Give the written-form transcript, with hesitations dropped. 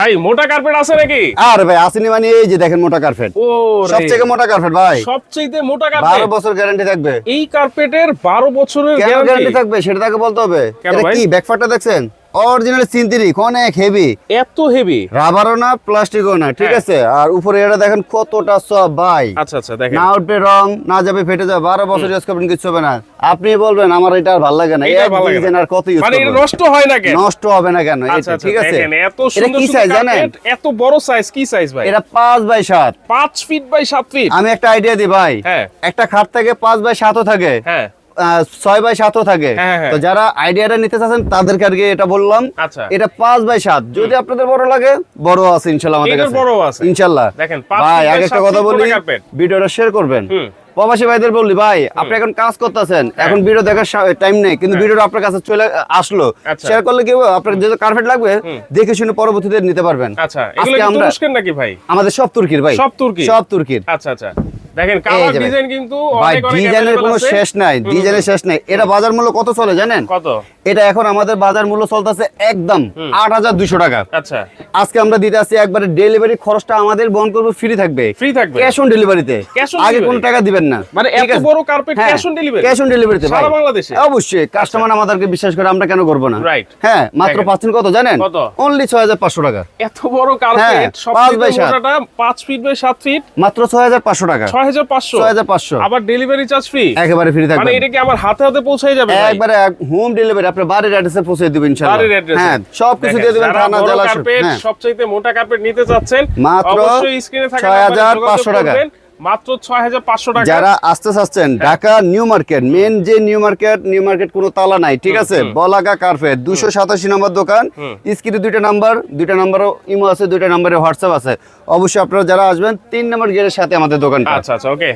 ভাই মোটা কার্পেট আছে নাকি? আরে ভাই আসেনি মানে এই যে দেখেন মোটা কার্পেট। ও সবচেয়ে মোটা কার্পেট ভাই। সবচেয়ে মোটা কার্পেট। 12 বছর গ্যারান্টি থাকবে। এই কার্পেটের 12 বছরের গ্যারান্টি থাকবে সেটা তাকে বলতে হবে। এটা কি ব্যাকপার্টটা দেখছেন? অরিজিনাল সিনথেটিক, অনেক হেভি। এত হেভি? রাবারও না প্লাস্টিকও না, ঠিক আছে। আর উপরে এটা দেখেন কতটা সফট ভাই। আচ্ছা আচ্ছা দেখেন। না উঠবে রং, না যাবে ফেটে যাবে। 12 বছর ইউজ করবেন কিছু হবে না। আপনি বলবেন আমার এটা আর ভালো লাগে না। এক ডিজাইন আর কত ইউজ মানে এটা নষ্ট হয় না কেন? নষ্ট হবে না কেন? আচ্ছা ঠিক আছে। দেখেন এত এটা সুন্দর কি সাইজ জানেন? এত বড় সাইজ কি সাইজ ভাই? এটা 5 বাই 7। 5 feet by 7 fit. আমি একটা আইডিয়া দিই ভাই। হ্যাঁ। একটা খাট থেকে 5 বাই 7ও থাকে। হ্যাঁ। 6 বাই 7ও থাকে। তো যারা আইডিয়াটা নিতে চাচ্ছেন তাদেরকে আর কি এটা বললাম। আচ্ছা। এটা 5 বাই 7 যদি আপনাদের বড় লাগে বড় আছে ইনশাআল্লাহ আমাদের কাছে। এটার বড় আছে ইনশাআল্লাহ। দেখেন 5 ভাই ফিট আগে একটা কথা বলি, ভিডিওটা শেয়ার করবেন। প্রবাসী ভাইদের বললি ভাই আপনি এখন কাজ করতেছেন, এখন ভিডিও দেখার টাইম নেই, কিন্তু ভিডিওটা আপনার কাছে চলে আসলো, শেয়ার করলে কি হবে, আপনার যেটা কার্পেট লাগবে দেখে শুনে পরবর্তীতে নিতে পারবেন। আচ্ছা এগুলো কি তুরস্কের নাকি ভাই? আমাদের সব তুর্কির ভাই। সব তুর্কির। আচ্ছা আচ্ছা দেখেন কালার ডিজাইন কিন্তু অনেক অনেক ডিজাইনের কোনো শেষ নাই, ডিজাইনের শেষ নাই। এটা বাজার মূল্য কত চলে জানেন? কত? এটা এখন আমাদের বাজার মূল্য চলতেছে একদম 8200 টাকা। আচ্ছা আজকে আমরা দিতে আসি একবারে ডেলিভারি খরচটা আমাদের বহন করব, ফ্রি থাকবে। ফ্রি থাকবে ক্যাশ অন ডেলিভারিতে। আগে কোনো টাকা দিবেন না। মানে এত বড় carpet cash on delivery? Cash on ডেলিভারিতে ভাই সারা বাংলাদেশে অবশ্যই। কাস্টমার আমাদেরকে বিশ্বাস করে, আমরা কেন করব না? রাইট। হ্যাঁ মাত্র পাচ্ছেন কত জানেন? অনলি 6500 টাকা। এত বড় কার্পেট সবচেয়ে মোটাটা 5 ফিট বাই 7 ফিট মাত্র 6500 টাকা। 6500 আবার ডেলিভারি চার্জ ফ্রি? একেবারে ফ্রি থাকবে। মানে এটা কি আমার হাতে হাতে পৌঁছে যাবে? একবারে হোম ডেলিভারি আপনার বাড়ির অ্যাড্রেসে পৌঁছে দিবেন ইনশাআল্লাহ। হ্যাঁ সবকিছু দিয়ে দিবেন। থানা জেলা কার্পেট সবচেয়ে মোটা কার্পেট নিতে যাচ্ছেন মাত্র অবশ্যই স্ক্রিনে থাকা 6500 টাকা। মাত্র 6500 টাকা। যারা আসতে চাচ্ছেন ঢাকা নিউ মার্কেট, মেন যে নিউ মার্কেট কোনো তালা নাই, ঠিক আছে। বলাগা কার্পেট 287 নম্বর দোকান। স্ক্রিনে দুইটা নাম্বারও ইমো আছে, দুইটা নাম্বারে হোয়াটসঅ্যাপ আছে। অবশ্যই আপনারা যারা আসবেন 3 নম্বর গেটের সাথে আমাদের দোকানটা। আচ্ছা আচ্ছা ওকে।